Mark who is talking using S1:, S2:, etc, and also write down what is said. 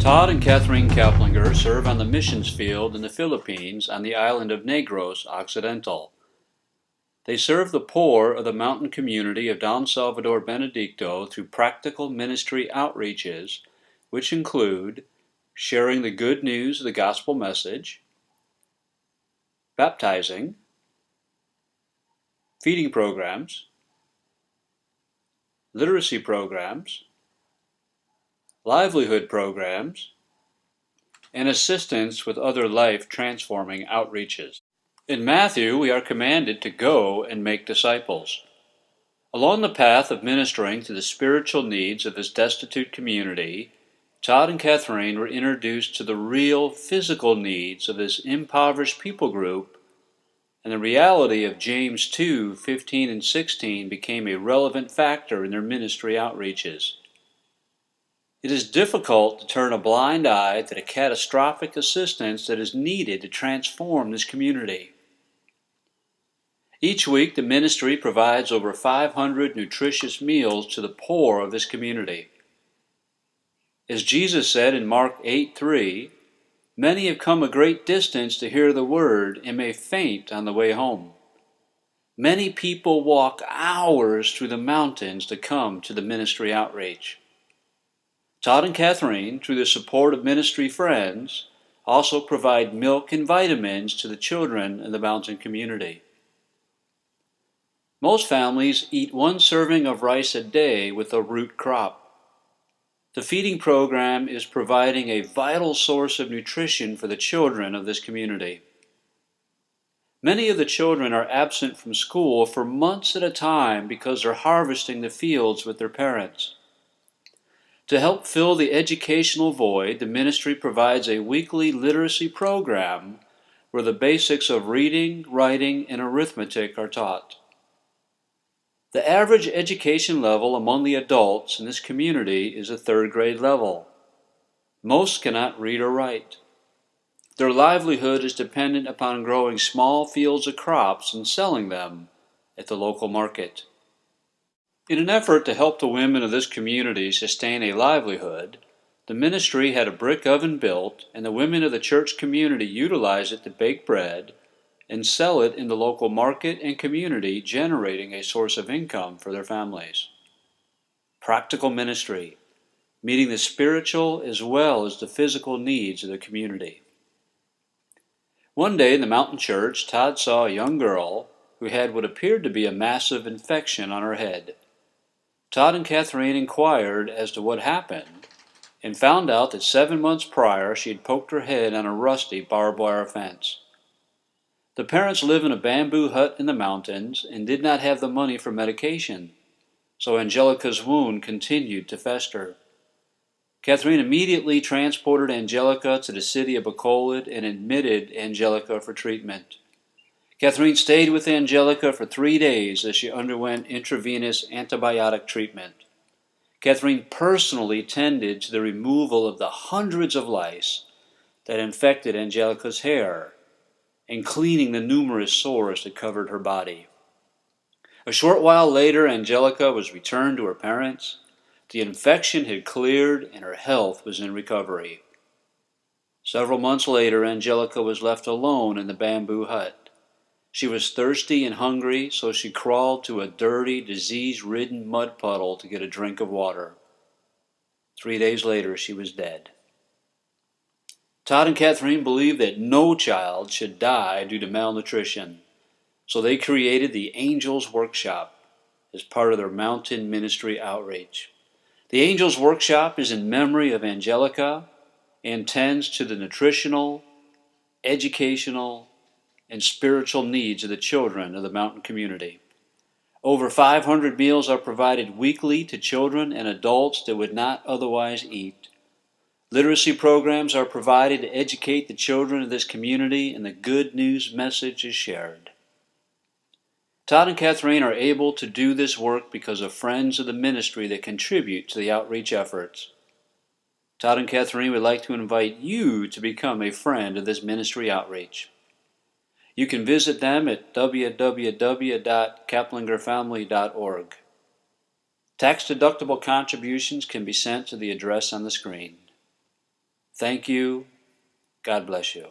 S1: Todd and Catherine Caplinger serve on the missions field in the Philippines on the island of Negros Occidental. They serve the poor of the mountain community of Don Salvador Benedicto through practical ministry outreaches, which include sharing the good news of the gospel message, baptizing, feeding programs, literacy programs, livelihood programs, and assistance with other life-transforming outreaches. In Matthew, we are commanded to go and make disciples. Along the path of ministering to the spiritual needs of this destitute community, Todd and Catherine were introduced to the real physical needs of this impoverished people group, and the reality of James 2:15 and 16 became a relevant factor in their ministry outreaches. It is difficult to turn a blind eye to the catastrophic assistance that is needed to transform this community. Each week, the ministry provides over 500 nutritious meals to the poor of this community. As Jesus said in Mark 8:3, "Many have come a great distance to hear the word and may faint on the way home." Many people walk hours through the mountains to come to the ministry outreach. Todd and Catherine, through the support of ministry friends, also provide milk and vitamins to the children in the mountain community. Most families eat one serving of rice a day with a root crop. The feeding program is providing a vital source of nutrition for the children of this community. Many of the children are absent from school for months at a time because they're harvesting the fields with their parents. To help fill the educational void, the ministry provides a weekly literacy program where the basics of reading, writing, and arithmetic are taught. The average education level among the adults in this community is a third grade level. Most cannot read or write. Their livelihood is dependent upon growing small fields of crops and selling them at the local market. In an effort to help the women of this community sustain a livelihood, the ministry had a brick oven built, and the women of the church community utilized it to bake bread and sell it in the local market and community, generating a source of income for their families. Practical ministry, meeting the spiritual as well as the physical needs of the community. One day in the mountain church, Todd saw a young girl who had what appeared to be a massive infection on her head. Todd and Catherine inquired as to what happened and found out that 7 months prior she had poked her head on a rusty barbed wire fence. The parents live in a bamboo hut in the mountains and did not have the money for medication, so Angelica's wound continued to fester. Catherine immediately transported Angelica to the city of Bacolod and admitted Angelica for treatment. Catherine stayed with Angelica for 3 days as she underwent intravenous antibiotic treatment. Catherine personally tended to the removal of the hundreds of lice that infected Angelica's hair and cleaning the numerous sores that covered her body. A short while later, Angelica was returned to her parents. The infection had cleared and her health was in recovery. Several months later, Angelica was left alone in the bamboo hut. She was thirsty and hungry, so she crawled to a dirty, disease-ridden mud puddle to get a drink of water. 3 days later, she was dead. Todd and Catherine believed that no child should die due to malnutrition, so they created the Angels Workshop as part of their mountain ministry outreach. The Angels Workshop is in memory of Angelica and tends to the nutritional, educational, and spiritual needs of the children of the mountain community. Over 500 meals are provided weekly to children and adults that would not otherwise eat. Literacy programs are provided to educate the children of this community, and the good news message is shared. Todd and Catherine are able to do this work because of friends of the ministry that contribute to the outreach efforts. Todd and Catherine would like to invite you to become a friend of this ministry outreach. You can visit them at www.caplingerfamily.org. Tax-deductible contributions can be sent to the address on the screen. Thank you. God bless you.